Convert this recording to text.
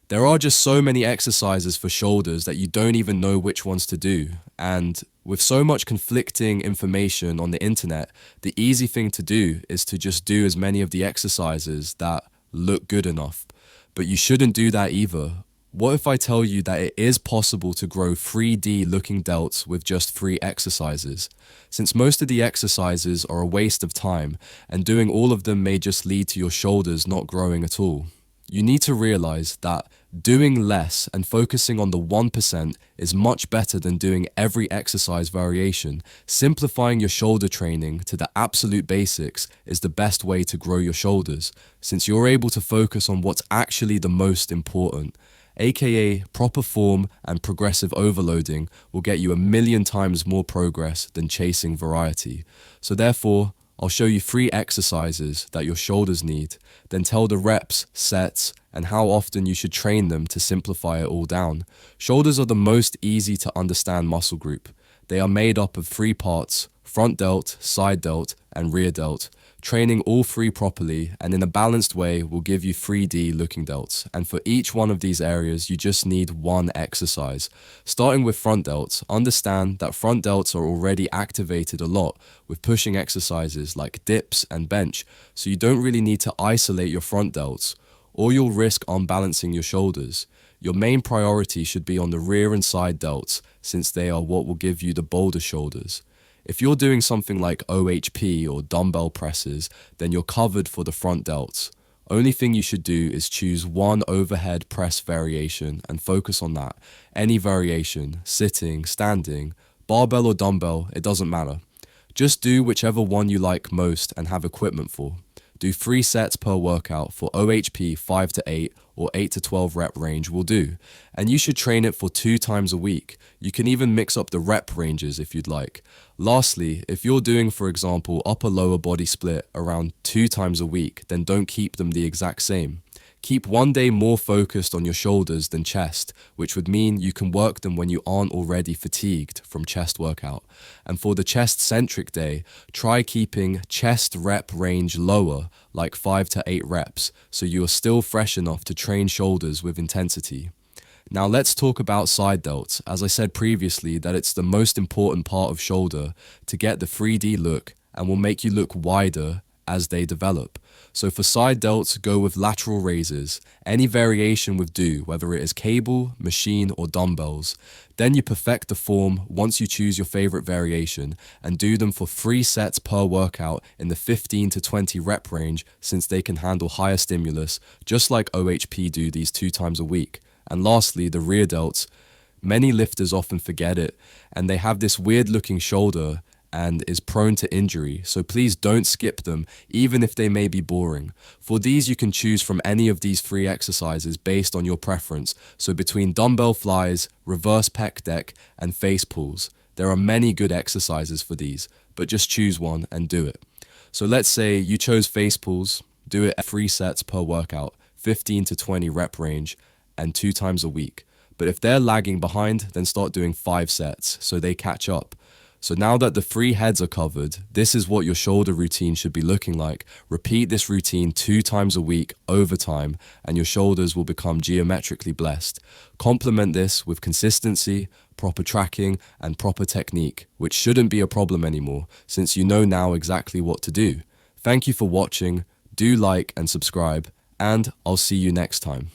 There are just so many exercises for shoulders that you don't even know which ones to do. And with so much conflicting information on the internet, the easy thing to do is to just do as many of the exercises that look good enough. But you shouldn't do that either. What if I tell you that it is possible to grow 3D looking delts with just 3 exercises? Since most of the exercises are a waste of time and doing all of them may just lead to your shoulders not growing at all. You need to realize that doing less and focusing on the 1% is much better than doing every exercise variation. Simplifying your shoulder training to the absolute basics is the best way to grow your shoulders, since you're able to focus on what's actually the most important. AKA proper form and progressive overloading will get you 1,000,000 times more progress than chasing variety. So therefore, I'll show you 3 exercises that your shoulders need, then tell the reps, sets, and how often you should train them to simplify it all down. Shoulders are the most easy to understand muscle group. They are made up of 3 parts: front delt, side delt, and rear delt. Training all 3 properly and in a balanced way will give you 3D looking delts. And for each one of these areas, you just need 1 exercise. Starting with front delts, understand that front delts are already activated a lot with pushing exercises like dips and bench, so you don't really need to isolate your front delts, or you'll risk unbalancing your shoulders. Your main priority should be on the rear and side delts, since they are what will give you the bolder shoulders. If you're doing something like OHP or dumbbell presses, then you're covered for the front delts. Only thing you should do is choose 1 overhead press variation and focus on that. Any variation, sitting, standing, barbell or dumbbell, it doesn't matter. Just do whichever one you like most and have equipment for. Do 3 sets per workout. For OHP, 5 to 8 or 8 to 12 rep range will do. And you should train it for 2 times a week. You can even mix up the rep ranges if you'd like. Lastly, if you're doing, for example, upper lower body split around 2 times a week, then don't keep them the exact same. Keep one day more focused on your shoulders than chest, which would mean you can work them when you aren't already fatigued from chest workout. And for the chest-centric day, try keeping chest rep range lower, like 5 to 8 reps, so you are still fresh enough to train shoulders with intensity. Now let's talk about side delts. As I said previously, that it's the most important part of shoulder to get the 3D look and will make you look wider as they develop. So for side delts, go with lateral raises. Any variation would do, whether it is cable, machine, or dumbbells. Then you perfect the form once you choose your favorite variation and do them for 3 sets per workout in the 15 to 20 rep range, since they can handle higher stimulus, just like OHP do these 2 times a week. And lastly, the rear delts. Many lifters often forget it, and they have this weird looking shoulder and is prone to injury, so please don't skip them, even if they may be boring. For these, you can choose from any of these 3 exercises based on your preference, so between dumbbell flies, reverse pec deck, and face pulls. There are many good exercises for these, but just choose one and do it. So let's say you chose face pulls, do it 3 sets per workout, 15 to 20 rep range, and 2 times a week. But if they're lagging behind, then start doing 5 sets, so they catch up. So now that the 3 heads are covered, this is what your shoulder routine should be looking like. Repeat this routine 2 times a week over time, and your shoulders will become geometrically blessed. Complement this with consistency, proper tracking, and proper technique, which shouldn't be a problem anymore, since you know now exactly what to do. Thank you for watching. Do like and subscribe, and I'll see you next time.